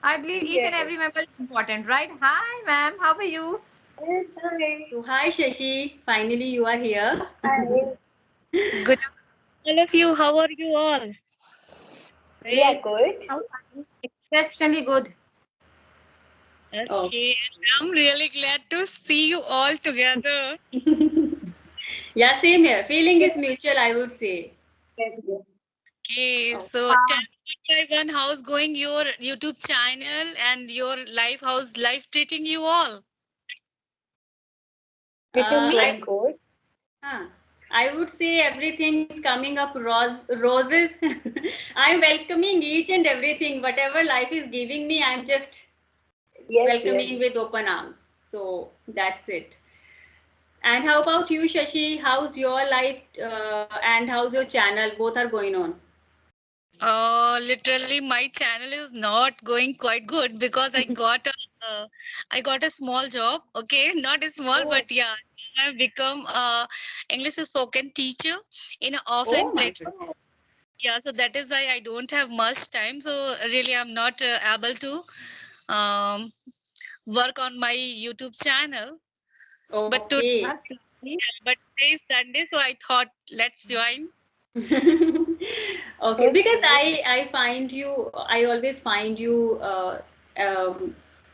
I believe each and every member is important, right? Hi, ma'am. How are you? Yes, hi. So hi Shashi, finally you are here. Hi. Good all of you. How are you all? We are Great. good. How are you? Exceptionally good. Oh. Okay, I'm really glad to see you all together. Yeah, same here. Feeling is mutual, I would say. Yes, yes. Okay, Oh. so tell me everyone how's going your YouTube channel and your life, how's life treating you all? It is I going good. huh, I would say everything's coming up roses. I'm welcoming each and everything. Whatever life is giving me, I'm just Yes, yes. welcoming with open arms. So that's it. And how about you, Shashi? How's your life and how's your channel? Both are going on. Literally my channel is not going quite good because I got a small job. Okay, not a small, Oh, but yeah, I've become a English spoken teacher in an oh offline my platform. goodness. Yeah, so that is why I don't have much time. So really, I'm not able to um, work on my YouTube channel. But today, Okay. That's but today is Sunday, so I thought let's join. Okay, because Okay. I find you, I always find you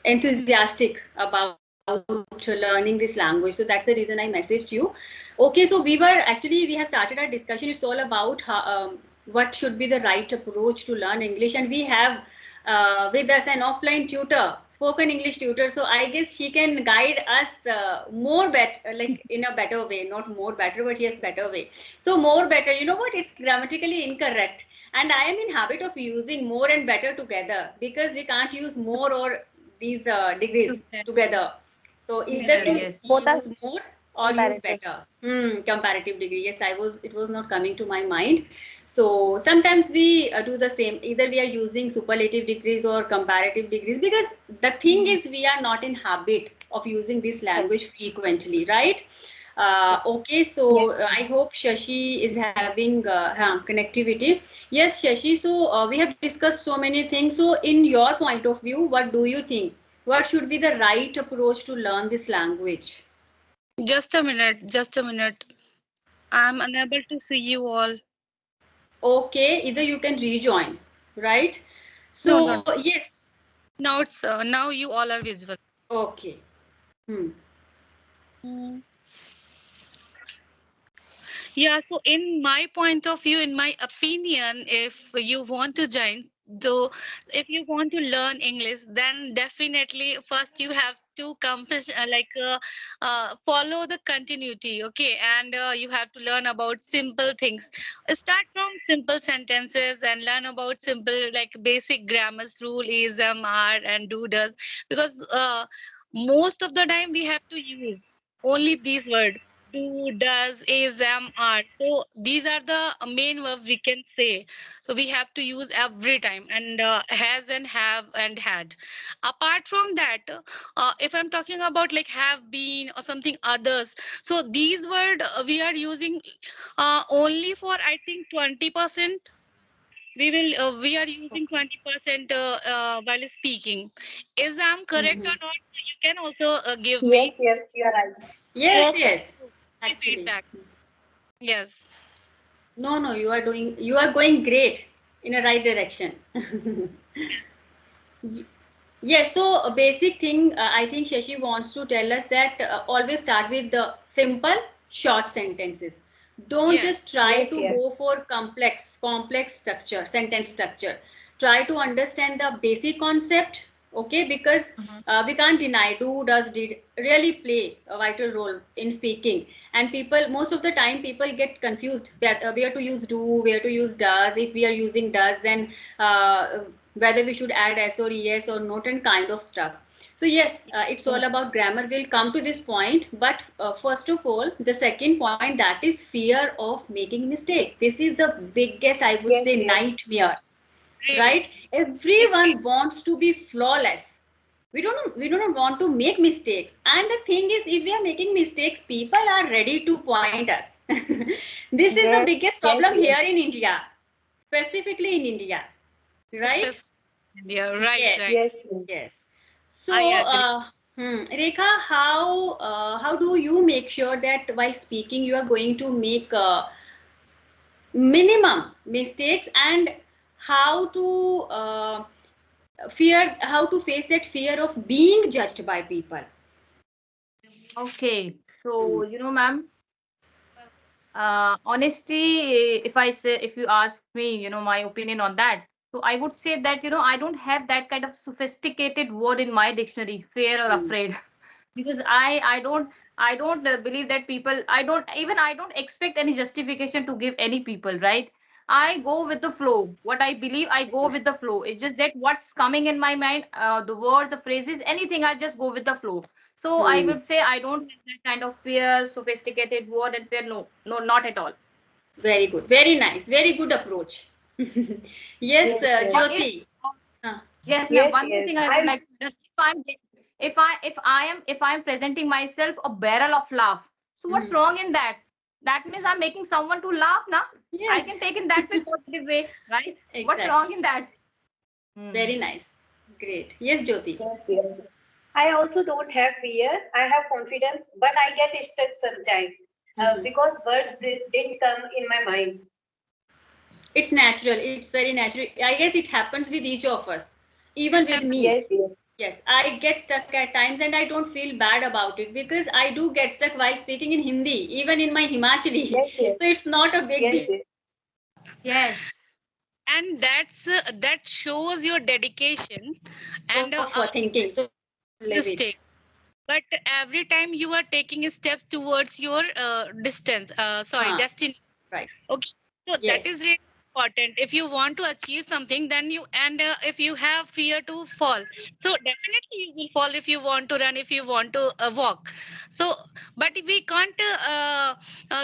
enthusiastic about learning this language, so that's the reason I messaged you. Okay, so we have started our discussion. It's all about how, what should be the right approach to learn English, and we have with us an offline tutor, spoken English tutor. So I guess she can guide us more better, like in a better way, not more better, but yes, better way. So more better, you know what? It's grammatically incorrect, and I am in habit of using more and better together because we can't use more or these degrees together. So either together, to Yes. yes. Both are use more or use comparative. better. Comparative degree. Yes, it was not coming to my mind. So sometimes we do the same. Either we are using superlative degrees or comparative degrees because the thing is we are not in habit of using this Yes. language frequently, right? Yes. Okay, Yes. so I hope Shashi is having connectivity. Yes, Shashi. So we have discussed so many things. So in your point of view, what do you think? What should be the right approach to learn this language? Just a minute, just a minute. I'm unable to see you all. Okay, either you can rejoin, right? No, no, So yes, Now it's now you all are visible. okay. Hmm. Mm. Yeah, so in my point of view, in my opinion, if you want to join, though, if you want to learn English, then definitely first you have to follow the continuity, okay, and you have to learn about simple things. Start from simple sentences and learn about simple like basic grammars, rule, is, are, and do, does, because most of the time we have to use only these words do, does, is, are. So these are the main verbs we can say. So we have to use every time, and has and have and had. Apart from that, if I'm talking about like have been or something others, so these words we are using only for I think 20%. We are using 20% while speaking. Is I'm correct or Mhm. not? You can also give Yes, me. yes, you are right. Yes, Perfect. yes, My actually. feedback. Yes. No, no, you are going great in a right direction. Yes, so a basic thing I think Shashi wants to tell us that always start with the simple, short sentences. Don't Yes. just try Yes, to yes. go for complex structure, sentence structure. Try to understand the basic concept, okay? Because we can't deny do, does, did really play a vital role in speaking. And people, most of the time, people get confused where to use do, where to use does. If we are using does, then whether we should add s or es or not and kind of stuff. So yes, it's all about grammar. We'll come to this point, but first of all, the second point, that is fear of making mistakes. This is the biggest, I would Yes, say, yes. nightmare, Really. right? Everyone wants to be flawless. We don't want to make mistakes, and the thing is, if we are making mistakes, people are ready to point us. This is the Yes, biggest yes, problem yes. here in India, specifically in India, right? Specific. Yeah, right, Yes. right. Yes. Yes. So, I agree. Rekha, how do you make sure that while speaking you are going to make minimum mistakes, and how to how to face that fear of being judged by people? Okay. Hmm. So, ma'am, honesty, if I say, if you ask me, my opinion on that, so I would say that, I don't have that kind of sophisticated word in my dictionary, fear or Hmm. afraid. Because I don't believe that people, I don't expect any justification to give any people, right? I go with the flow. What I believe, I go with the flow. It's just that what's coming in my mind, the words, the phrases, anything, I just go with the flow. So I Hmm. would say I don't have that kind of fear, sophisticated word and fear. No, no, not at all. Very good. Very nice. Very good approach. Yes, Yes. Yes. Or if Jyoti. Huh. Yes, ma'am. Yes. One more Yes. thing I would like to add. If I'm presenting myself a barrel of laugh, so what's Mhm. wrong in that? That means I'm making someone to laugh now. I Yes, can take in that way positive way, right? What's wrong exactly. in that? Hmm. Very nice. Great. Yes, Jyoti. Yes. Yes. I also don't have fear. I have confidence, but I get stuck sometimes Mhm. because words didn't come in my mind. It's natural. It's very natural. I guess it happens with each of us, even It's with happening. me. Yes. Yes. Yes, I get stuck at times and I don't feel bad about it because I do get stuck while speaking in Hindi, even in my Himachali. Yes. Yes. So it's not a big Yes. deal. Yes. Yes. And that shows your dedication and Of thinking. So live it. mistake. But every time you are taking steps towards your Huh. destiny. Right. Okay, so that Yes. is really important. If you want to achieve something, then if you have fear to fall, so definitely you will fall. If you want to run, if you want to walk, so but we can't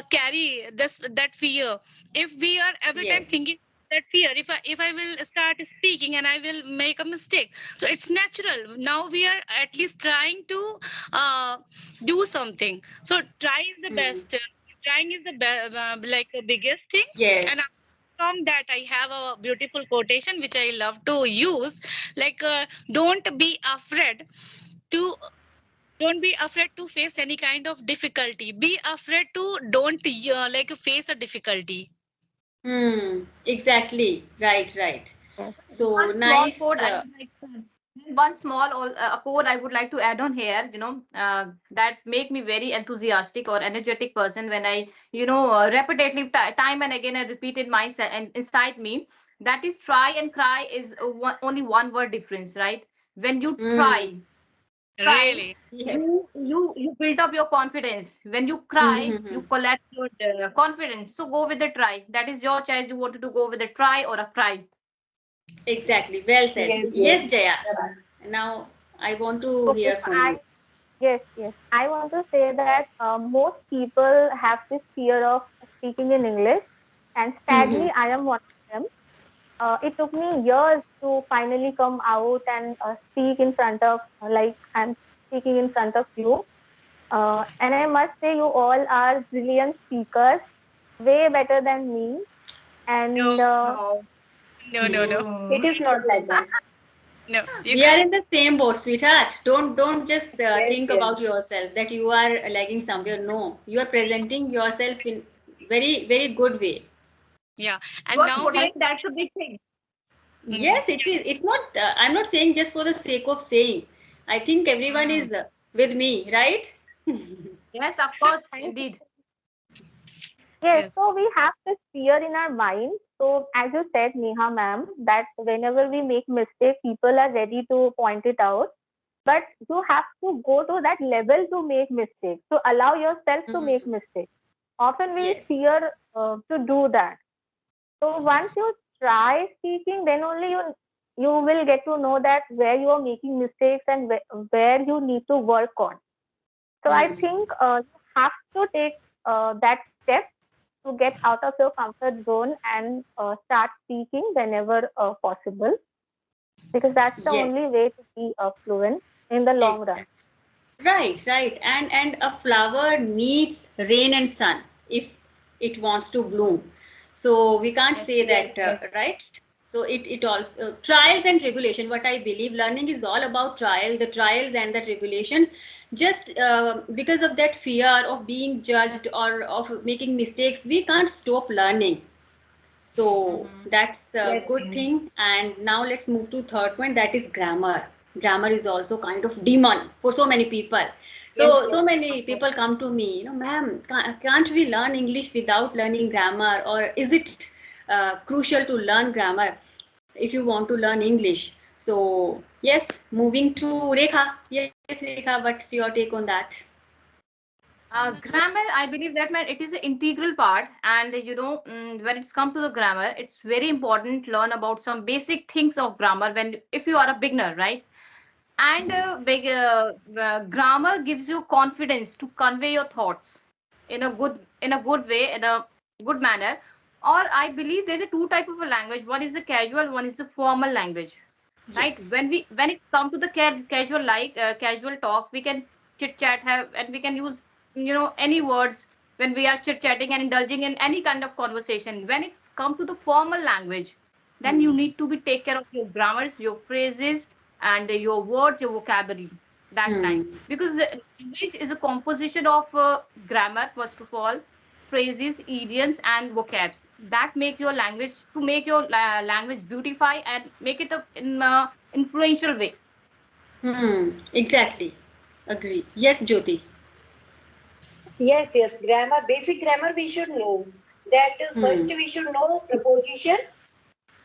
carry this that fear if we are every time Yes. thinking that fear. If I will start speaking and I will make a mistake, so it's natural. Now we are at least trying to uh, do something. So try is the Hmm. best. Trying is the like the biggest thing. And Yes. from that I have a beautiful quotation which I love to use, like don't be afraid to don't be afraid to face any kind of difficulty. Be afraid to don't like face a difficulty. Hmm. Exactly. Right. Right. Yes. So One small nice. code I would like to add. One small code I would like to add on here, that make me very enthusiastic or energetic person when I, repetitively time and again I repeat it myself and inside me. That is try and cry is only one word difference, right? When you Hmm. try, Really. Yes. you build up your confidence. When you cry, you Mm-hmm. collect your confidence. So go with the try. That is your choice. You wanted to go with a try or a cry. Exactly. Well said. Yes. Yes. Yes, Jaya. Now I want to Okay, hear so from you. yes, yes. I want to say that most people have this fear of speaking in English, and Mm-hmm. sadly, I am one of them. It took me years to finally come out and speak in front of, like, I'm speaking in front of you. And I must say, you all are brilliant speakers, way better than me. No, And Oh, no. It you. is not like that. No, you We are can. in the same boat, sweetheart. Don't just Yes. think Yes. about yourself that you are lagging somewhere. No, you are presenting yourself in very good way. Yeah, You and are now we trying. That's a big thing. Mhm. Yes, it is. It's not. I'm not saying just for the sake of saying. I think everyone Mm. is with me, right? Yes, of course, thank you. indeed. Yes, Yes. so we have this fear in our mind. So, as you said, Neha ma'am, that whenever we make mistake, people are ready to point it out. But you have to go to that level to make mistakes, to allow yourself to make Mhm. mistakes. Often we Yes. fear to do that. So once you try speaking, then only you will get to know that where you are making mistakes and where you need to work on. So I Mhm. think you have to take that step to get out of your comfort zone and start speaking whenever possible, because that's the Yes. only way to be fluent in the long run. Exactly. Right. And a flower needs rain and sun if it wants to bloom. So we can't say Yes. Yes. that, Yes. right? So it also trials and tribulation. What I believe, learning is all about the trials and the tribulations. Just because of that fear of being judged or of making mistakes, we can't stop learning. So that's a Yes, good thing. And now let's move to third point, that is grammar. Grammar is also kind of demon for so many people. yes, So yes. many people come to me, ma'am, can't we learn English without learning grammar? Or is it crucial to learn grammar if you want to learn English? So yes, moving to Rekha. Yes, Rekha, what's your take on that? Grammar, I believe that man, it is an integral part, and when it's come to the grammar, it's very important to learn about some basic things of grammar when if you are a beginner, right? And grammar gives you confidence to convey your thoughts in a good way, in a good manner. Or I believe there's a two type of a language. One is the casual, one is the formal language, right? Yes. When it's come to the casual, like casual talk, we can chit chat, have, and we can use any words when we are chit chatting and indulging in any kind of conversation. When it's come to the formal language, then you Hmm. need to be take care of your grammars, your phrases, and your words, your vocabulary that Hmm. time, because language is a composition of grammar, first of all, phrases, idioms, and vocabs that make your language, to make your language beautify and make it in influential way. Exactly. Agree. Yes, Jyoti. Yes, yes. Grammar, basic grammar we should know. That first Hmm. we should know preposition,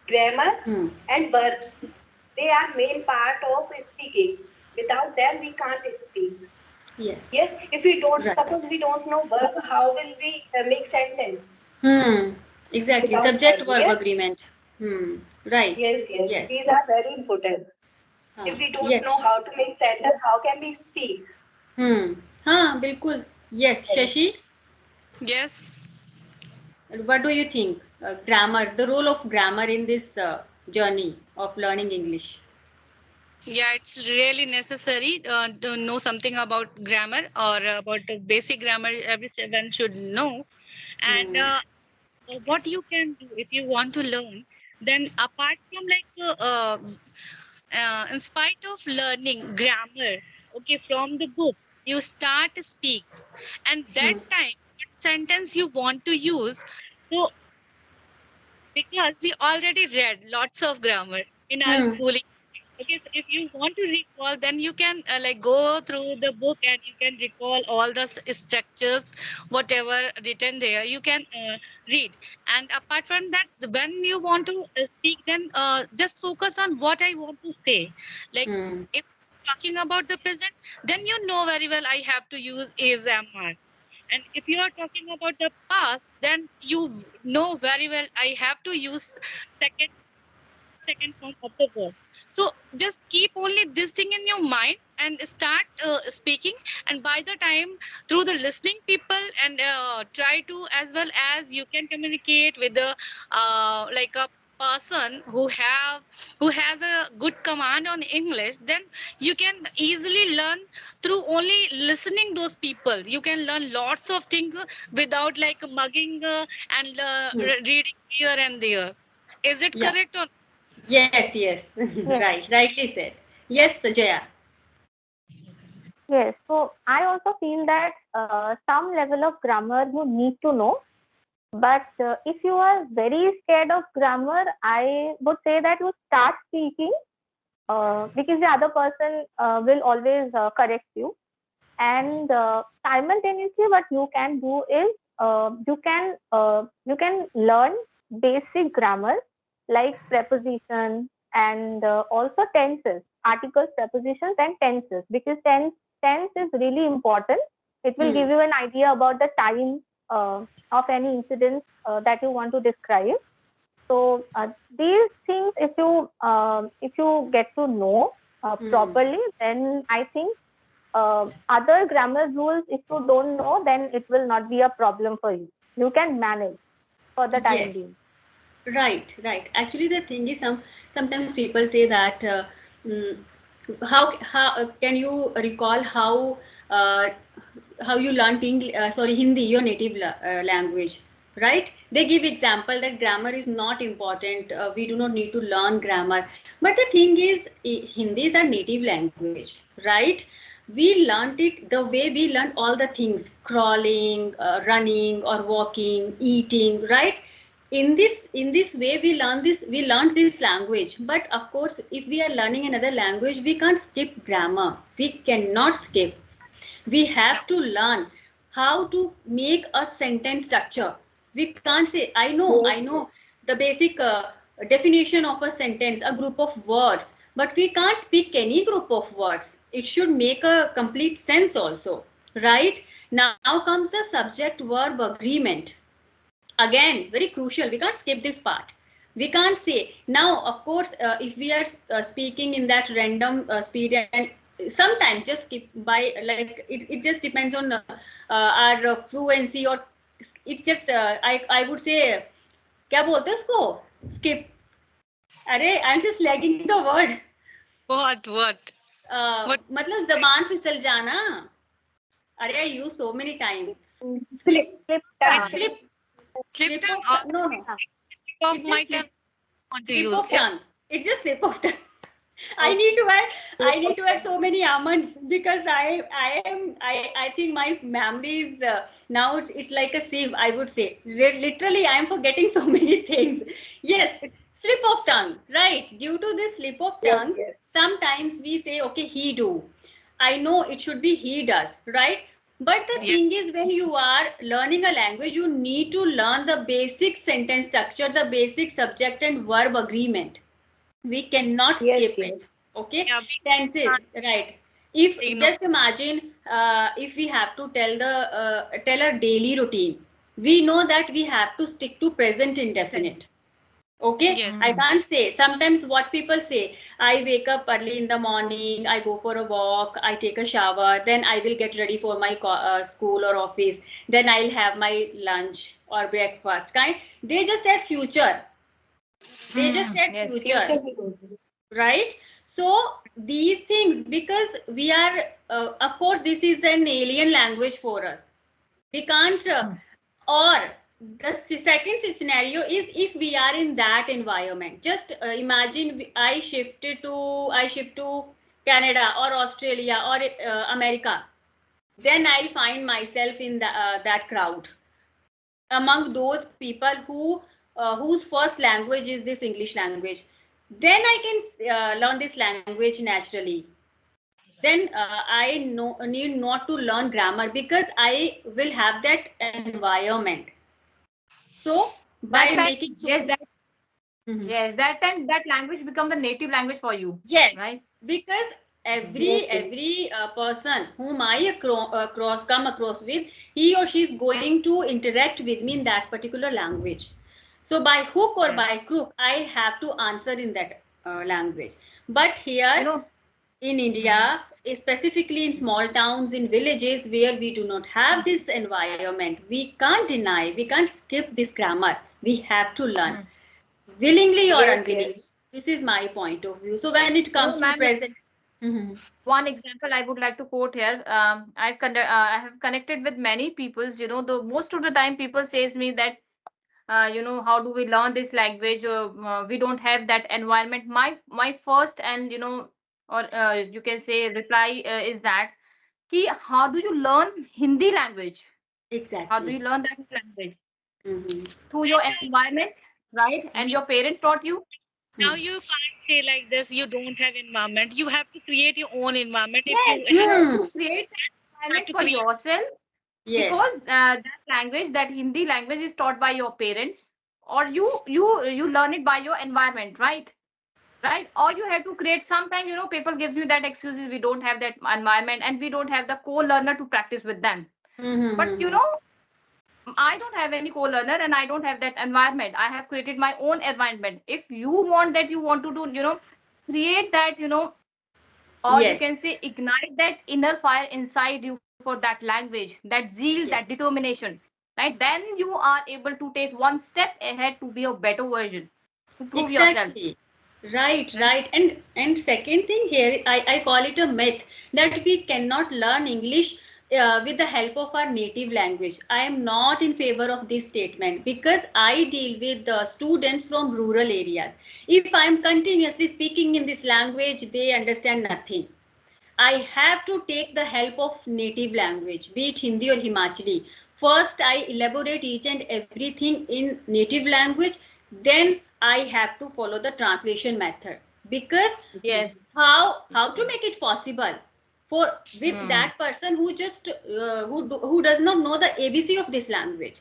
grammar, Hmm. and verbs. They are main part of speaking. Without them, we can't speak. Yes. Yes, if we don't, Right. suppose we don't know verb, how will we make sentence Hmm. Exactly. without Subject verb? verb Yes, agreement. Hmm. Right. yes, yes. Yes. These are very important. If we don't know Yes. how to make sentence, how can we speak? Hmm. बिल्कुल. Yes, Yes. Shashi. Yes. What do you think? Grammar, the role of grammar in this journey of learning English. Yeah, it's really necessary to know something about grammar or about the basic grammar every student should know. And Hmm. what you can do if you want to learn, then apart from like in spite of learning grammar, okay, from the book, you start to speak, and that Hmm. time, what sentence you want to use. So because we already read lots of grammar in our Hmm. schooling. Okay, so if you want to recall, then you can like go through the book and you can recall all the structures, whatever written there. You can read. And apart from that, when you want to speak, then just focus on what I want to say. Like Hmm. if talking about the present, then you know very well I have to use is, am, are. And if you are talking about the past, then you know very well I have to use second form of the verb. So just keep only this thing in your mind and start speaking. And by the time through the listening people and try to as well as you can communicate with the like a person who has a good command on English, then you can easily learn through only listening those people. You can learn lots of things without like mugging and Hmm. reading here and there. Is it Yeah. correct or Yes, yes. Yes, Right. Rightly said. Yes, Jaya. yes. So I also feel that some level of grammar you need to know. But if you are very scared of grammar, I would say that you start speaking because the other person will always correct you. And simultaneously, what you can do is you can learn basic grammar like preposition and also tenses, articles, prepositions, and tenses, because tense is really important. It will Hmm. give you an idea about the time of any incident that you want to describe. So these things, if you get to know Hmm. properly, then I think other grammar rules, if you don't know, then it will not be a problem for you. You can manage for the time Yes. being. Right. Right. Actually, the thing is, sometimes people say that mm, how can you recall uh, how you learnt Hindi, your native language? right? They give example that grammar is not important, we do not need to learn grammar. But the thing is, Hindi is our native language, right? We learned it the way we learned all the things, crawling, running or walking, eating, right? In this way we learned this language. But of course, if we are learning another language, we can't skip grammar, we cannot skip. We have to learn how to make a sentence structure. We can't say I know the basic definition of a sentence, a group of words, but we can't pick any group of words. It should make a complete sense also, right? Now comes the subject verb agreement. Again, very crucial, we can't skip this part. We can't say now, of course, if we are speaking in that random speed, and sometimes just skip by, like it just depends on our fluency, or it just I would say, क्या बोलते हैं उसको, skip. अरे I'm just lagging the word. What? मतलब जबान फिसल जाना. अरे I use so many times. Slip. Slip tongue of, no. Of It my just tongue. Want to slip use of tongue. It just slip of tongue. I need to add so many almonds, because I think my memory is now it's like a sieve, I would say. Literally, I am forgetting so many things. Yes, slip of tongue, right? Due to this slip of tongue, Yes. sometimes we say, okay, he do. I know it should be he does, right? But the thing is, when you are learning a language, you need to learn the basic sentence structure, the basic subject and verb agreement. We cannot skip it. Okay, Yeah, tenses, right? If ignore. just imagine, if we have to tell a daily routine, we know that we have to stick to present indefinite. Okay, Yes. I can't say. Sometimes what people say, I wake up early in the morning, I go for a walk, I take a shower, then I will get ready for my school or office, then I'll have my lunch or breakfast, kind. They just add future. They just add Yes. future, right? So these things, because we are of course this is an alien language for us, we can't or the second scenario is, if we are in that environment, just imagine I shift to Canada or Australia or America, then I'll find myself in that crowd, among those people whose first language is this English language. Then I can learn this language naturally. Then I need not to learn grammar, because I will have that environment. So by That time, making so yes, that Mhm. yes, that time that language become the native language for you. Yes, Right. because every person whom I come across with, he or she is going to interact with me in that particular language. So by hook or by Yes. crook, I have to answer in that language. But here You know. in India, specifically in small towns, in villages where we do not have this environment, we can't deny, we can't skip this grammar. We have to learn, willingly or unwillingly. This is my point of view. So when it You know, comes to ma'am, present, Mhm. one example I would like to quote here. I have connected with many peoples. You know, the most of the time people says me that, how do we learn this language? We don't have that environment. My first and or you can say reply is that, ki, how do you learn Hindi language? How do Exactly. you learn that language? Mhm. Through your environment, right? And your parents taught you. Now you can't say like this, you don't have environment. You have to create your own environment. If Yes, you you have Hmm. to create that have environment to for create. yourself, because Yes. that Hindi language is taught by your parents, or you learn it by your environment, right? Right? Or you have to create. Sometimes people gives you that excuses, we don't have that environment and we don't have the co-learner to practice with them. But Mhm. I don't have any co-learner and I don't have that environment. I have created my own environment. If you want that, you want to do, create that, or you Yes. can say ignite that inner fire inside you for that language, that zeal, that Yes. determination, right? Then you are able to take one step ahead to be a better version, to prove yourself, Exactly. Right, right? right. And second thing here, I call it a myth that we cannot learn English with the help of our native language. I am not in favor of this statement because I deal with the students from rural areas. If I am continuously speaking in this language, they understand nothing. I have to take the help of native language, be it Hindi or Himachali. First, I elaborate each and everything in native language. Then I have to follow the translation method, because Yes. how to make it possible for with that person who just who does not know the ABC of this language.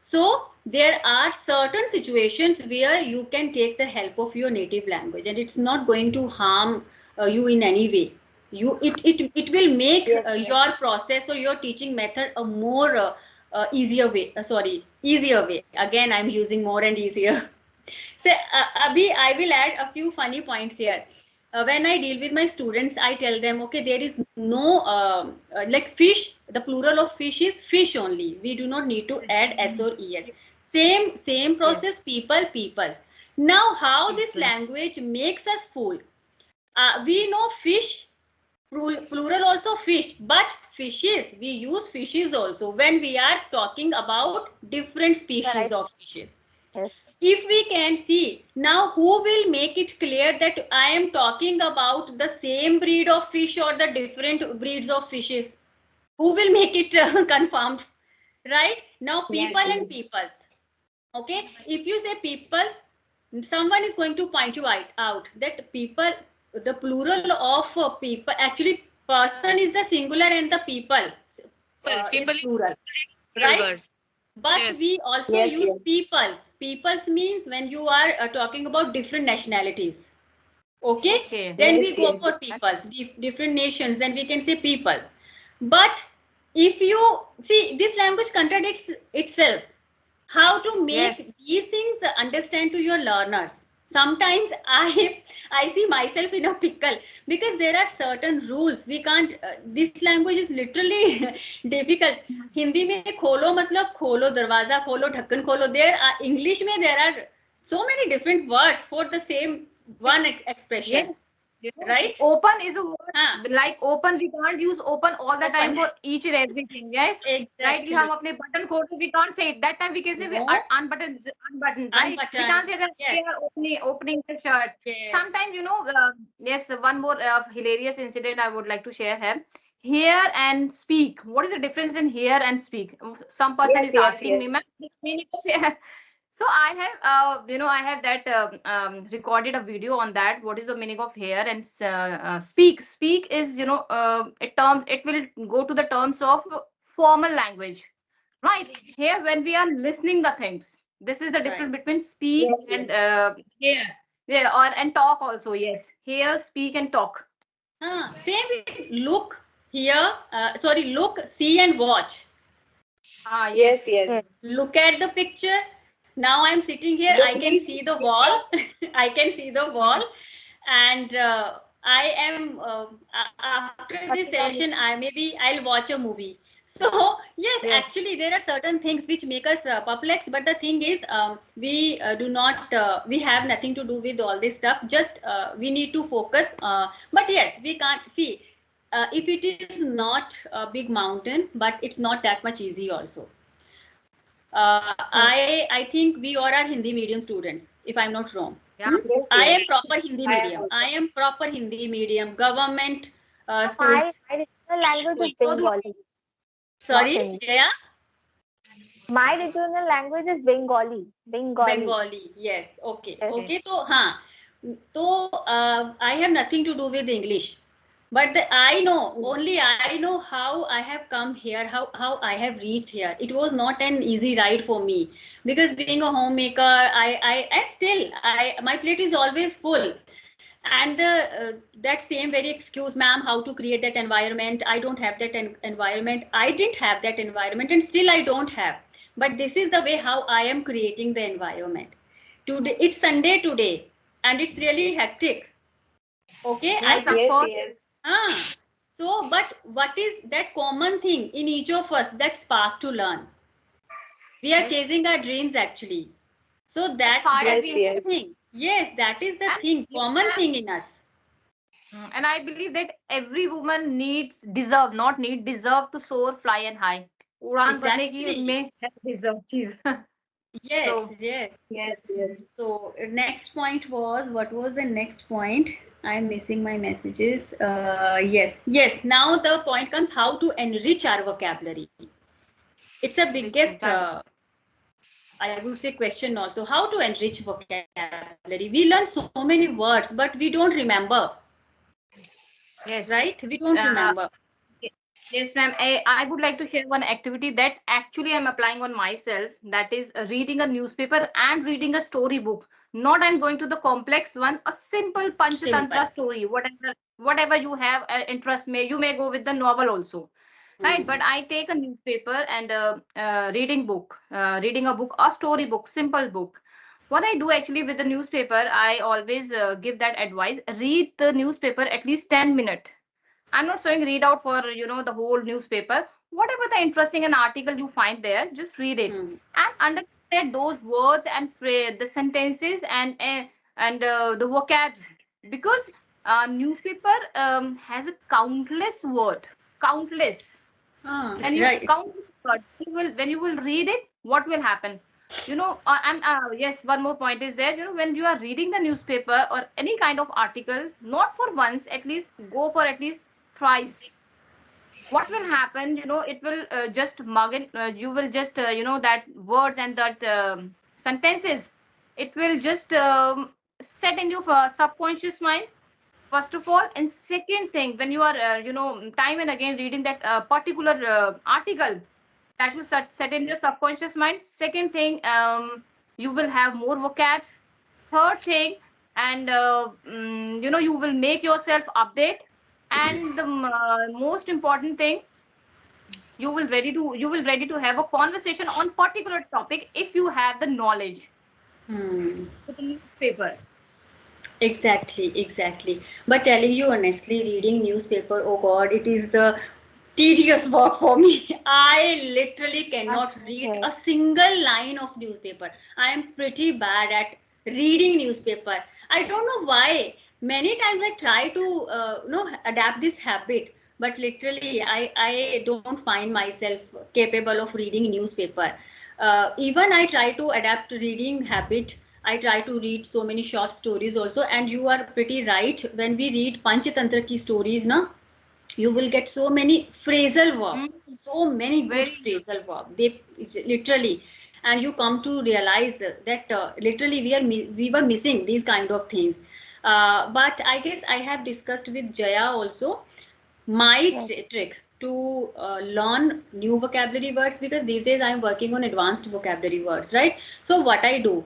So there are certain situations where you can take the help of your native language, and it's not going to harm you in any way. It will make your process or your teaching method a more easier way. Easier way. Again, I'm using more and easier. So, Abhi, I will add a few funny points here. When I deal with my students, I tell them, okay, there is no like fish. The plural of fish is fish only. We do not need to add s or es. Same process. People, peoples. Now, how this language makes us fool? We know fish, plural also fish, but fishes, we use fishes also when we are talking about different species of fishes. Yes. If we can see now, who will make it clear that I am talking about the same breed of fish or the different breeds of fishes? Who will make it confirmed? Right now, people and peoples. Okay, if you say peoples, someone is going to point you out that people, the plural of people, actually person is the singular and the people People is plural, plural right? word. But Yes. we also use peoples. Peoples means when you are talking about different nationalities. Okay, Okay. then we go for peoples, different nations, then we can say peoples. But if you see, this language contradicts itself. How to make Yes. these things understand to your learners? Sometimes I see myself in a pickle, because there are certain rules we can't this language is literally difficult. Hindi में खोलो मतलब खोलो दरवाजा खोलो ढक्कन खोलो. There are English में there are so many different words for the same one expression. Yes. You know, Right? open is a word हाँ, like open. We can't use open all the time open. for each and everything. Right? Right. Exactly. हम अपने button खोल के we can't say it. That time we can say we No. are unbuttoned. Right? We Unbuttoned. can't say that we Yes. are opening the shirt. Yes. Sometimes yes. One more hilarious incident I would like to share here. Hear and speak. What is the difference in hear and speak? Some person is asking me, ma'am, the meaning of so I have, I have that recorded a video on that. What is the meaning of hear and speak? Speak is, it will go to the terms of formal language, right? Here, when we are listening the things, this is the difference between speak and hear. Yeah, and talk also. Yes, hear, speak, and talk. Same with look, hear, look, see, and watch. Yes. Look at the picture. Now I'm sitting here, I can see the wall. I can see the wall. And I am, after this session, I'll watch a movie. So, yes, actually, there are certain things which make us perplexed. But the thing is, we we have nothing to do with all this stuff. Just we need to focus. But yes, we can't see. If it is not a big mountain, but it's not that much easy also. I think we all are Hindi medium students, if I'm not wrong. Yeah. I am proper Hindi medium. I am proper Hindi medium. Government schools. My regional language is Bengali. Sorry, Jaya? My regional language is Bengali. Bengali. Yes. Okay. Okay. So, I have nothing to do with English. But only I know how I have come here, how I have reached here. It was not an easy ride for me, because being a homemaker, my plate is always full. And that same very excuse, ma'am, how to create that environment. I don't have that environment. I didn't have that environment, and still I don't have. But this is the way how I am creating the environment. Today, it's Sunday today, and it's really hectic. Okay, Yes, of course. So, but what is that common thing in each of us, that spark to learn? We are chasing our dreams actually. So that's the thing. Yes, that is the thing, common thing in us. And I believe that every woman needs, deserve, not need, deserve to soar, fly and high. उड़ान भरने की Exactly. में है deserve चीज. Yes, So yes. Yes, yes. So next point was, what was the next point? I'm missing my messages. Yes. Now the point comes how to enrich our vocabulary. It's a biggest, that, I would say, question also. How to enrich vocabulary? We learn so many words, but we don't remember, right? We yes. don't remember. Yes, ma'am. I would like to share one activity that actually I'm applying on myself. That is reading a newspaper and reading a storybook. Not I'm going to the complex one. A simple Simple. Panchatantra story. Whatever you have interest may, you may go with the novel also. Right. Hmm. But I take a newspaper and reading book, reading a book, a story book, simple book. What I do actually with the newspaper, I always give that advice. Read the newspaper at least 10 minutes. I'm not saying read out for the whole newspaper. Whatever the interesting an article you find there, just read it Hmm. and understand those words and the sentences and the vocabs, because newspaper has a countless word, countless, Ah, and you right. count words. You will when you will read it, what will happen? And yes, one more point is there. When you are reading the newspaper or any kind of article, not for once, at least go for at least thrice. What will happen? It will just mug in. You will just that words and that sentences. It will just set in your subconscious mind. First of all, and second thing, when you are time and again reading that particular article, that will set in your subconscious mind. Second thing, you will have more vocabs. Third thing, and you will make yourself update. And the most important thing, you will ready to have a conversation on particular topic if you have the knowledge Hmm. with the newspaper. Exactly. But telling you honestly, reading newspaper, oh God, it is the tedious work for me. I literally cannot read Okay. a single line of newspaper. I am pretty bad at reading newspaper. I don't know why. Many times I try to adapt this habit, but literally I don't find myself capable of reading newspaper. Even I try to adapt reading habit. I try to read so many short stories also, and you are pretty right. When we read Panchatantra ki stories, na, you will get so many phrasal verb, Mm, so many good very. phrasal verb. They literally, and you come to realize that literally we were missing these kind of things. But I guess I have discussed with Jaya also my Yes. trick to learn new vocabulary words, because these days I'm working on advanced vocabulary words, right? So what I do,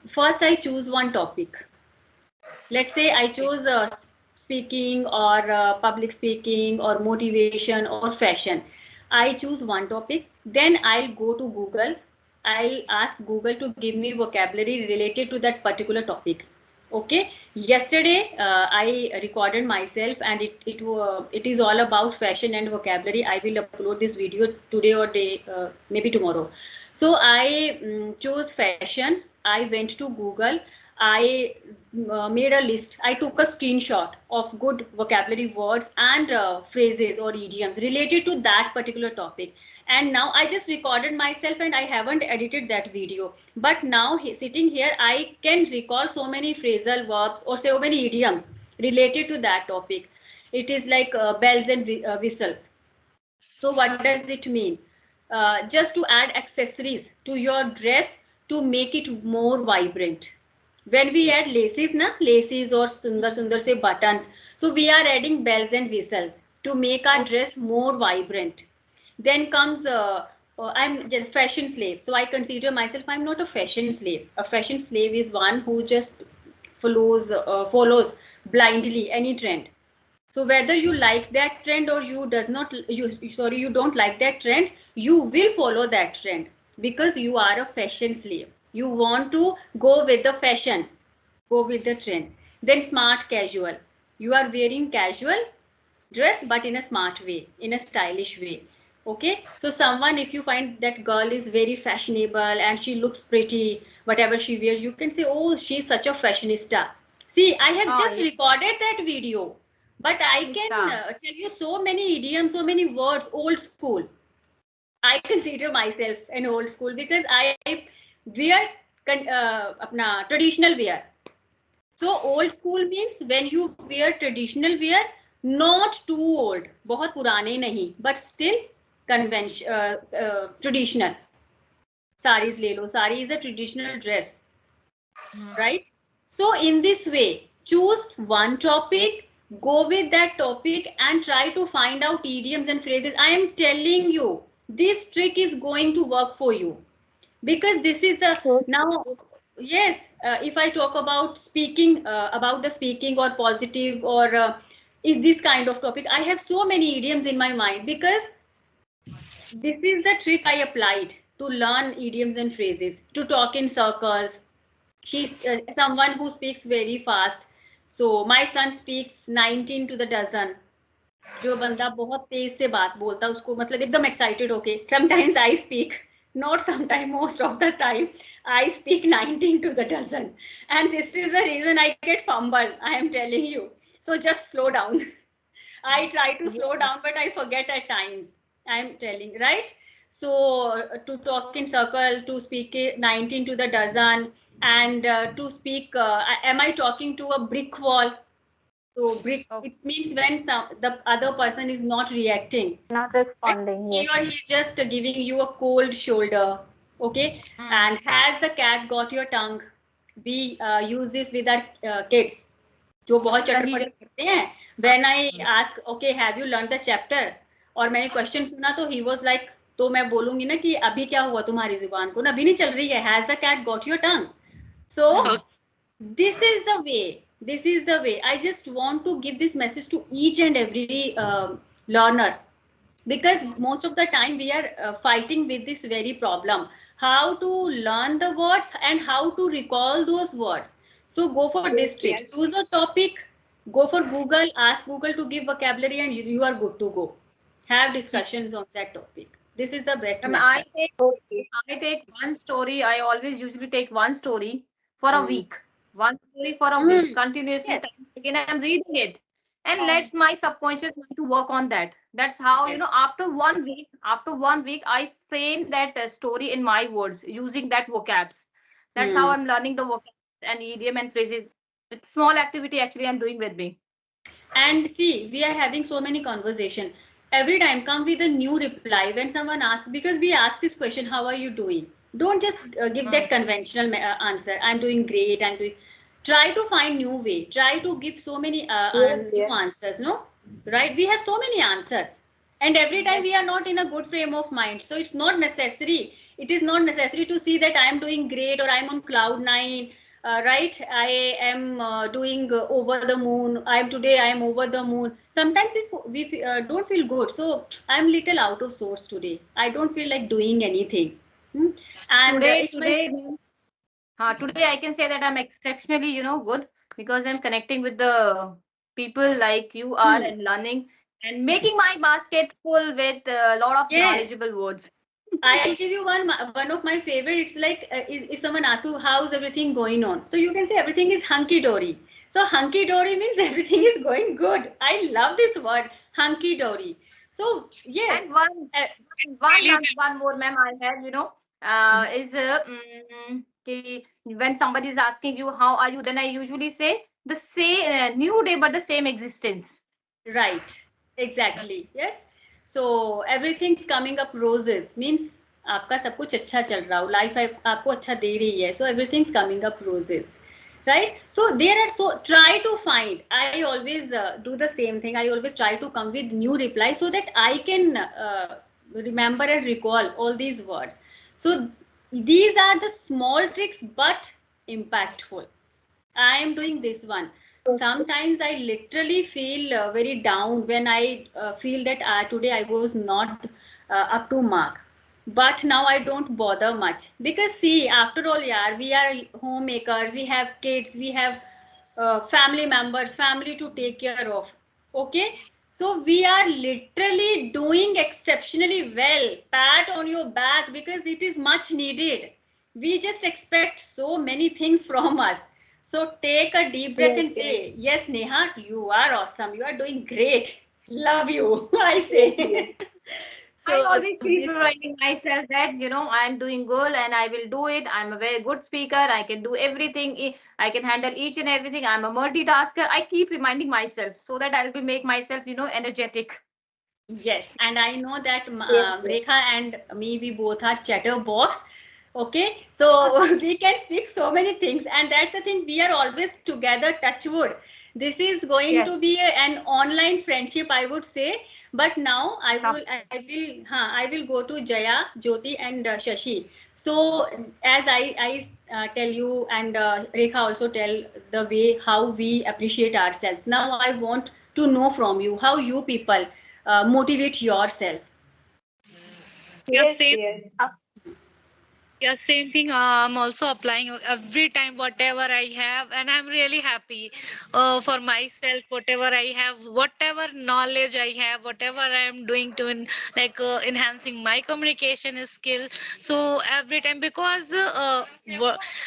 first I choose one topic. Let's say I Okay. chose speaking or public speaking or motivation or fashion. I choose one topic, then I'll go to Google. I'll ask Google to give me vocabulary related to that particular topic. Okay, yesterday I recorded myself, and it is all about fashion and vocabulary. I will upload this video today or day maybe tomorrow. So I chose fashion. I went to Google. I made a list. I took a screenshot of good vocabulary words and phrases or idioms related to that particular topic. And now I just recorded myself, and I haven't edited that video. But now sitting here, I can recall so many phrasal verbs or so many idioms related to that topic. It is like bells and whistles. So what does it mean? Just to add accessories to your dress to make it more vibrant. When we add laces, na, laces or sundar sundar say buttons, so we are adding bells and whistles to make our Okay. dress more vibrant. Then comes I'm fashion slave, so I consider myself, I'm not a fashion slave. A fashion slave is one who just follows blindly any trend. So whether you like that trend or you does not you don't like that trend, you will follow that trend because you are a fashion slave. You want to go with the fashion, go with the trend. Then smart casual, you are wearing casual dress but in a smart way, in a stylish way. Okay, so someone, if you find that girl is very fashionable and she looks pretty, whatever she wears, you can say, oh, she's such a fashionista. See, I have Oh, just yeah. recorded that video, but I Please can start. tell you so many idioms, so many words, old school. I consider myself an old school because I wear apna traditional wear. So old school means when you wear traditional wear, not too old, बहुत पुराने नहीं, but still convention traditional. Saris ले लो. Sari is a traditional dress, right? So in this way, choose one topic, go with that topic and try to find out idioms and phrases. I am telling you, this trick is going to work for you because this is the So now. Yes, if I talk about speaking, about the speaking or positive or is this kind of topic, I have so many idioms in my mind because this is the trick I applied to learn idioms and phrases, to talk in circles. She's someone who speaks very fast. So my son speaks 19 to the dozen. जो बंदा बहुत तेज से बात बोलता है उसको मतलब एकदम एक्साइटेड होके sometimes I speak, not sometime, most of the time I speak 19 to the dozen, and this is the reason I get fumble. I am telling you, so just slow down. I try to slow down, but I forget at times. I'm telling, right? So to talk in circle, to speak 19 to the dozen, and to speak, am I talking to a brick wall? So brick, Oh. it means when the other person is not reacting. not Right? responding. She Yes. or he is just giving you a cold shoulder. Okay. And has the cat got your tongue? We use this with our kids. जो बहुत He चटपट just करते हैं. When I ask, okay, have you learned the chapter? और मैंने question सुना तो he was like, तो मैं बोलूंगी ना कि अभी क्या हुआ तुम्हारी जुबान को ना अभी नहीं चल रही है. Has the cat got your tongue? So this is the way. This is the way. I just want to give this message to each and every learner because most of the time we are fighting with this very problem, how to learn the words and how to recall those words. So go for this trick. Yes. Choose a topic, go for Google, ask Google to give vocabulary, and you are good to go. Have discussions on that topic. This is the best I method. Okay. take one story. I always usually take one story for a Hmm. week. One story for a week, continuously. Yes. Time and again, I'm reading it and let my subconscious mind to work on that. That's how, Yes. after 1 week, I frame that story in my words using that vocabs. That's how I'm learning the vocabs and idiom and phrases. It's small activity actually I'm doing with me. And see, we are having so many conversation. Every time come with a new reply when someone asks, because we ask this question, how are you doing? Don't just give that conventional answer. I'm doing great. I'm doing. Try to find new way. Try to give so many Yes, new yes. answers. No, right? We have so many answers, and every time we are Yes. not in a good frame of mind. So it's not necessary. It is not necessary to see that I am doing great or I'm on cloud nine. Right, I am doing over the moon. I am over the moon. Sometimes if we don't feel good, so I'm little out of sorts today. I don't feel like doing anything. And it's my Today I can say that I'm exceptionally, good because I'm connecting with the people like you are and learning and making my basket full with a lot of yes. knowledgeable words. I'll give you one of my favorite. It's like if someone asks you how's everything going on, so you can say everything is hunky dory. So hunky dory means everything is going good. I love this word, hunky dory. So yes, And one more, ma'am, I have, is when somebody is asking you how are you, then I usually say the same new day but the same existence. right, exactly. Yes. So everything's coming up roses means आपका सब कुछ अच्छा चल रहा हो, life आपको अच्छा दे रही है. So everything's coming up roses. Right, so there are, so try to find, I always do the same thing. I always try to come with new replies so that I can remember and recall all these words. So these are the small tricks but impactful. I am doing this one. Sometimes I literally feel very down when I feel that today I was not up to mark. But now I don't bother much because see, after all, yeah, we are homemakers, we have kids, we have family members, family to take care of. Okay, so we are literally doing exceptionally well. Pat on your back because it is much needed. We just expect so many things from us. So take a deep breath Yes, and say, yes, Neha, you are awesome. You are doing great. Love you, I yes, say. yes. I So always keep this, reminding myself that, I'm doing good and I will do it. I'm a very good speaker. I can do everything. I can handle each and everything. I'm a multitasker. I keep reminding myself so that I'll be make myself, energetic. yes, and I know that Yes, yes. Rekha and me, we both are chatterbox. Okay, so we can speak so many things, and that's the thing. We are always together. Touch wood. This is going to Yes. be an online friendship, I would say. But now Some. I will go to Jaya, Jyoti, and Shashi. So as I tell you, and Rekha also tell the way how we appreciate ourselves. Now I want to know from you how you people motivate yourself. Yeah, Yes, same. yes. Yeah, same thing. I'm also applying every time whatever I have, and I'm really happy for myself. Whatever I have, whatever knowledge I have, whatever I am doing to enhancing my communication skill. So every time, because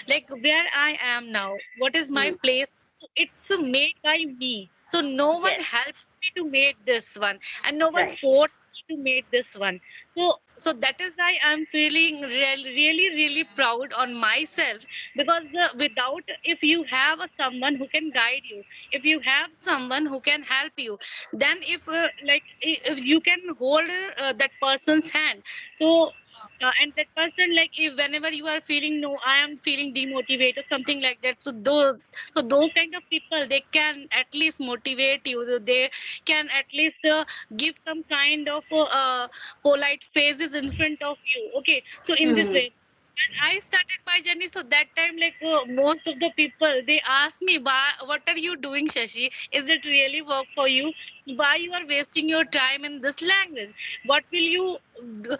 like where I am now, what is my Hmm. place? So it's made by me. So no one helped Yes, me to make this one, and no one right. forced me to make this one. So that is why I'm feeling really proud on myself, because without, if you have someone who can guide you, if you have someone who can help you, then if you can hold that person's hand. So and that person, like, if whenever you are feeling, no, I am feeling demotivated or something like that, so those kind of people, they can at least motivate you. They can at least give some kind of polite faces in front of you. Okay, so in this Hmm. way, when I started my journey, so that time, like, most of the people, they ask me, what are you doing, Shashi? Is it really work for you? Why you are wasting your time in this language? What will you do?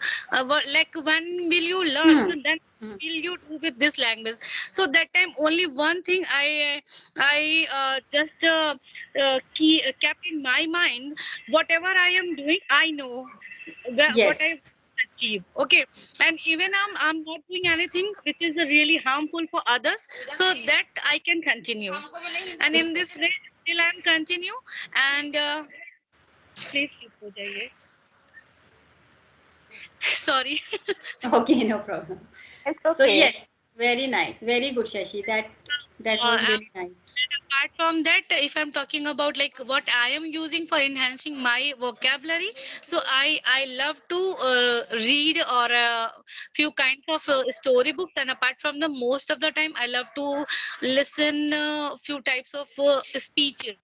When will you learn? Hmm. So then Hmm. will you do with this language? So that time, only one thing I just kept in my mind: whatever I am doing, I know what I Yes. achieve. Okay, and even I'm not doing anything which is really harmful for others, so that I can continue. And in this way, still I'm continue. And please keep हो जाइए. Sorry. Okay, no problem. It's So okay. yes, very nice, very good, Shashi. That was uh, really nice. Apart from that, if I'm talking about like what I am using for enhancing my vocabulary, so I love to read or few kinds of storybooks. And apart from the, most of the time, I love to listen few types of speeches,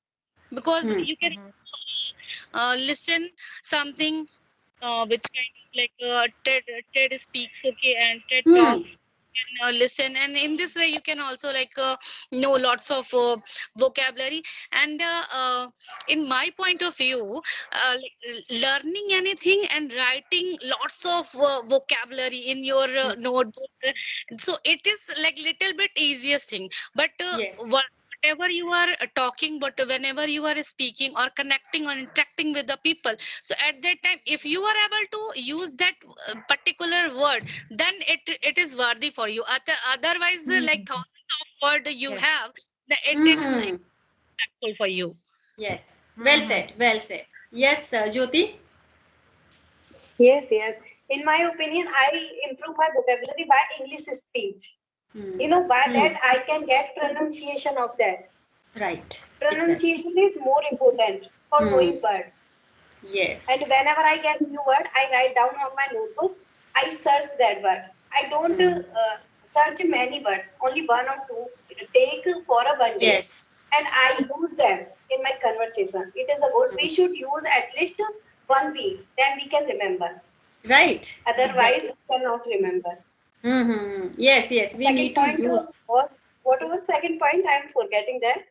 because Hmm. you can Mhm. listen something which kind of like TED speaks, okay, and TED Hmm. talks. You can listen, and in this way you can also know lots of vocabulary. And in my point of view, learning anything and writing lots of vocabulary in your Hmm. notebook, so it is like little bit easiest thing. But Yes. whatever you are talking, but whenever you are speaking or connecting or interacting with the people, so at that time, if you are able to use that particular word, then it is worthy for you. Otherwise, like Mhm. thousands of word you Yes. have, it is Hmm. impactful for you. Yes. Well Mhm. said. Well said. Yes, Jyoti. Yes, yes. In my opinion, I improve my vocabulary by English speech. Hmm. You know, by Hmm. that I can get pronunciation of that. Right. Exactly. Pronunciation is more important for Hmm. knowing words. Yes. And whenever I get new word, I write down on my notebook. I search that word. I don't Hmm. search many words, only one or two take for a one day, Yes. and I use them in my conversation. It is a good. Hmm. We should use at least 1 week, then we can remember. Right. Otherwise, Exactly. we cannot remember. Hmm. Hmm. Hmm. Yes. Yes. We Second need to point use. was, what was second point? I am forgetting that.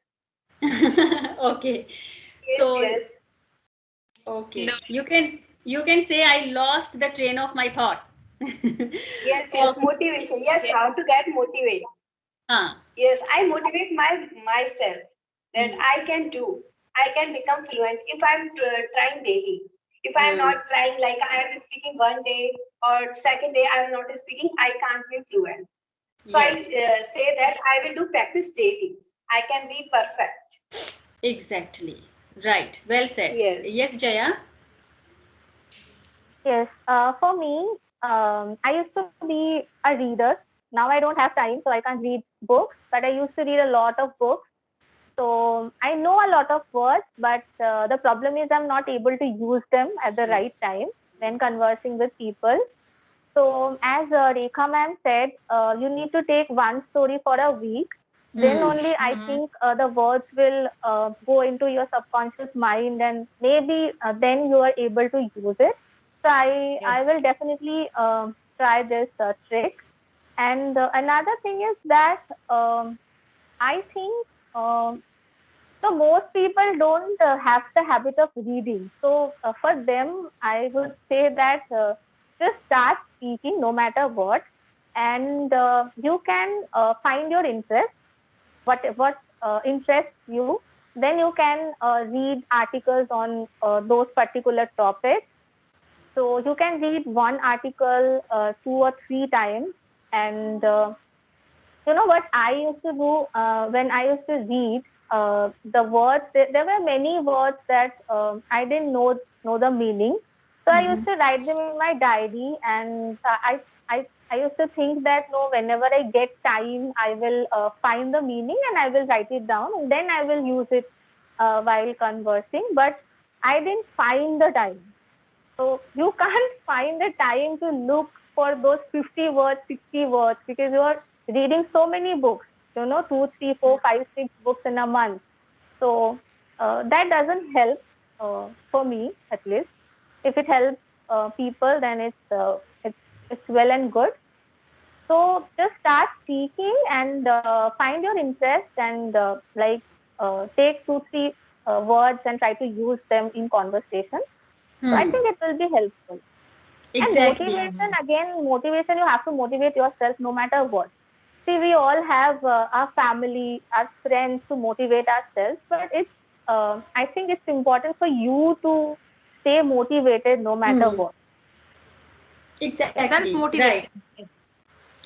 Okay. Yes, So yes, No. okay, you can say I lost the train of my thought. yes, yes. Okay. Motivation. Yes, how to get motivated. Ah. Yes, I motivate myself that Hmm. I can do. I can become fluent if I'm trying daily. If I'm Hmm. not trying, like I am speaking one day or second day I am not speaking, I can't be fluent. So I Yes. say that I will do practice daily. I can be perfect. Exactly. Right. Well said. Yes. Yes, Jaya. Yes, for me, I used to be a reader. Now I don't have time, so I can't read books, but I used to read a lot of books. So I know a lot of words, but the problem is I'm not able to use them at the right Yes. time when conversing with people. So as Rekha ma'am said, you need to take one story for a week. Then Hmm. only I Mhm. think the words will go into your subconscious mind, and maybe then you are able to use it. So I Yes. will definitely try this trick. And another thing is that I think so most people don't have the habit of reading. So for them, I would say that just start speaking no matter what, and you can find your interest, what interests you. Then you can read articles on those particular topics. So you can read one article 2 or 3 times, and you know what I used to do when I used to read the words. There were many words that I didn't know the meaning. So I used Mm-hmm. to write them in my diary, and I used to think that no, whenever I get time, I will find the meaning and I will write it down, and then I will use it while conversing. But I didn't find the time. So you can't find the time to look for those 50 words, 60 words, because you are reading so many books, two, three, four, five, 6 books in a month. So that doesn't help for me, at least. If it helps people, then it's well and good. So just start speaking and find your interest, and take 2, 3 words and try to use them in conversation. So I Hmm. think it will be helpful. And Exactly. motivation, again, motivation, you have to motivate yourself no matter what. See, we all have our family, our friends to motivate ourselves, but I think it's important for you to stay motivated no matter Hmm. what. Exactly. Self Right. motivation. Yes.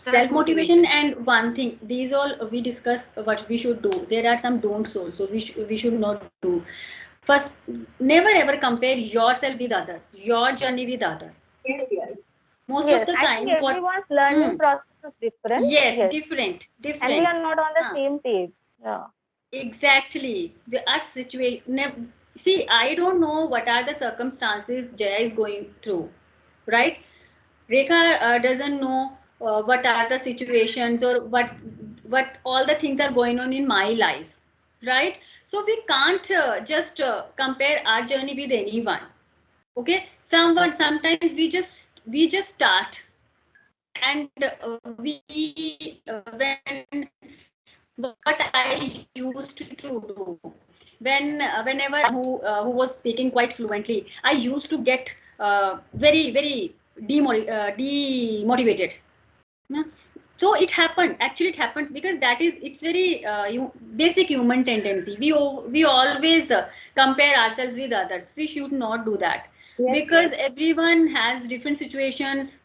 Self Self motivation, motivation. and one thing, these all we discuss what we should do. There are some don'ts also we should not do. First, never ever compare yourself with others, your journey with others. Yes, yes. Most of Yes, the I think time, what everyone's learning hmm, process is different. yes, Yes, different, and we different. are not on the Huh. same page. Yeah. Exactly. We are situation. See, I don't know what are the circumstances Jaya is going through, right? Rekha doesn't know what are the situations or what all the things are going on in my life, right? So we can't just compare our journey with anyone. Okay, someone sometimes we just start, and what I used to do whenever I met someone who was speaking quite fluently, I used to get very demotivated. Yeah. So it happened. Actually, it happens because it's very basic human tendency. We always compare ourselves with others. We should not do that Yes, because yes. everyone has different situations,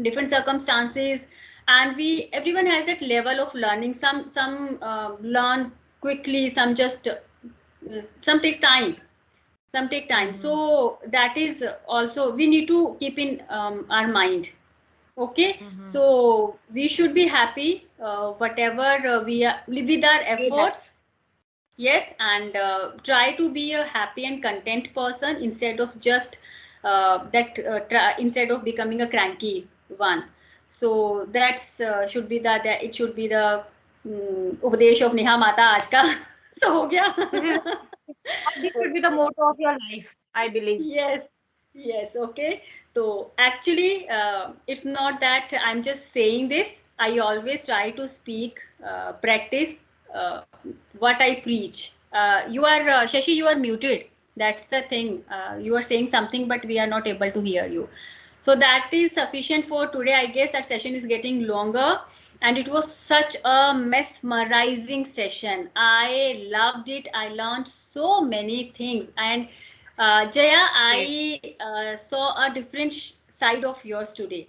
different circumstances, and we everyone has that level of learning. Some learn quickly, some takes time, some take time. Mhm. So that is also we need to keep in our mind. Okay, Mhm. so we should be happy whatever we are with our We have. efforts. Yes, and try to be a happy and content person instead of just instead of becoming a cranky one. So that's should be that it should be the उपदेश of Neha माता आज का so हो This is गया. this should be the motto of your life, I believe. Yes, yes, okay. So actually, it's not that I'm just saying this. I always try to speak, practice uh, what I preach. You are, Shashi, you are muted. That's the thing. You are saying something, but we are not able to hear you. So that is sufficient for today. I guess our session is getting longer, and it was such a mesmerizing session. I loved it. I learned so many things, and Jaya, Yes. I saw a different side of yours today.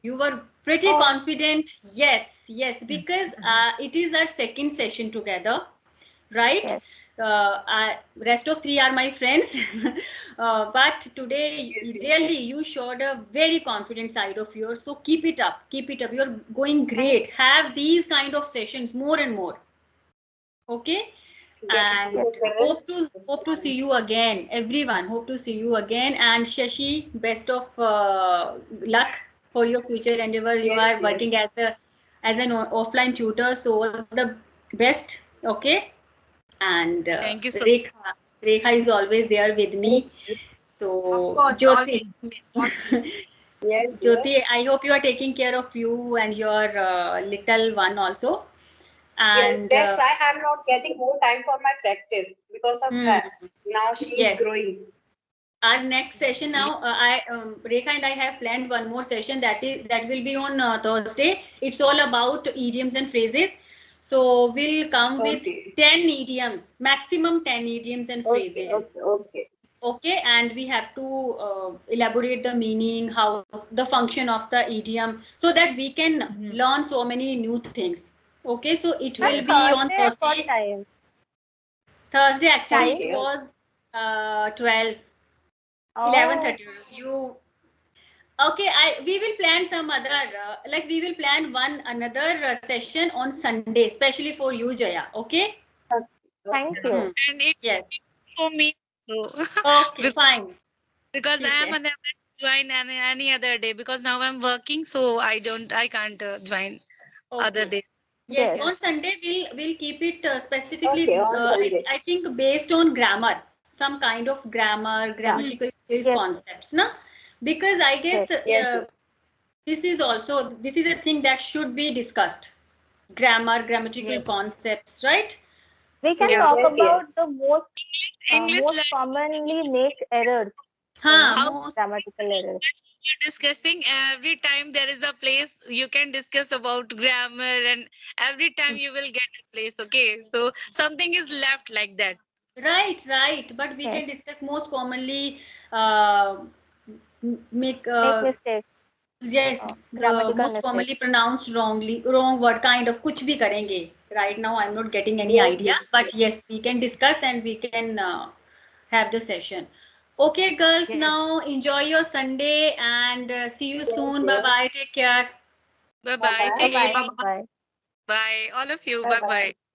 You were pretty Oh, confident. Yes, yes, because it is our second session together. right? Yes. Rest of three are my friends. But today, really, you showed a very confident side of yours. So keep it up. Keep it up. You're going great. Have these kind of sessions more and more. Okay. And hope to see you again, everyone. Hope to see you again. And Shashi, best of luck for your future endeavors. You are working as an offline tutor, so all the best. Okay. And Thank you so Rekha is always there with me. So Of course, Jyoti, always. Yes, Jyoti, I hope you are taking care of you and your little one also. yes, And that's why I'm not getting more time for my practice because of hmm, her. Now she is yes. growing. Our next session now, Rekha and I have planned one more session that will be on Thursday. It's all about idioms and phrases. So we'll come with Okay. 10 idioms, maximum 10 idioms and Okay, phrases. okay, okay. Okay, and we have to elaborate the meaning, how the function of the idiom, so that we can learn so many new things. Okay, so it But will Yes. be on Thursday at what Thursday. time? Thursday actually Time? it Okay, okay. was 12, Oh, 11:30. You okay? We will plan some other like we will plan one another session on Sunday, especially for you, Jaya. Okay? thank Okay. Hmm. you. and it Yes. for me so Okay, fine. because I ठीक am है. unable to join any other day because now I'm working, so I can't join other Okay. days. Yes, Yes. on Yes. Sunday we'll keep it Okay, specifically. on Sunday. I think based on grammar, some kind of grammar, Hmm. grammatical skills Yes. concepts, na? Because I Yes. guess Yes, yes. this is a thing that should be discussed. Grammar, grammatical Yes. concepts, right? We can So, talk Yes, about yes. the English most learning. commonly make errors, हाँ, How most grammatical errors. we're discussing every time there is a place you can discuss about grammar, and every time you will get a place. Okay, so something is left like that. right, right. But we Yes. can discuss most commonly uh, make Make mistakes. yes, Grammatical most mistakes. commonly pronounced wrongly, wrong word kind of कुछ भी करेंगे. Right now, I'm not getting any Yes, idea, yes, but yes. yes, we can discuss and we can have the session. Okay, girls, Yes. now enjoy your Sunday and see you Yes, soon. Bye yes. bye. Take care. Bye Bye bye. bye. Take Bye care. bye. Bye. Bye. All of you. Bye Bye bye. bye.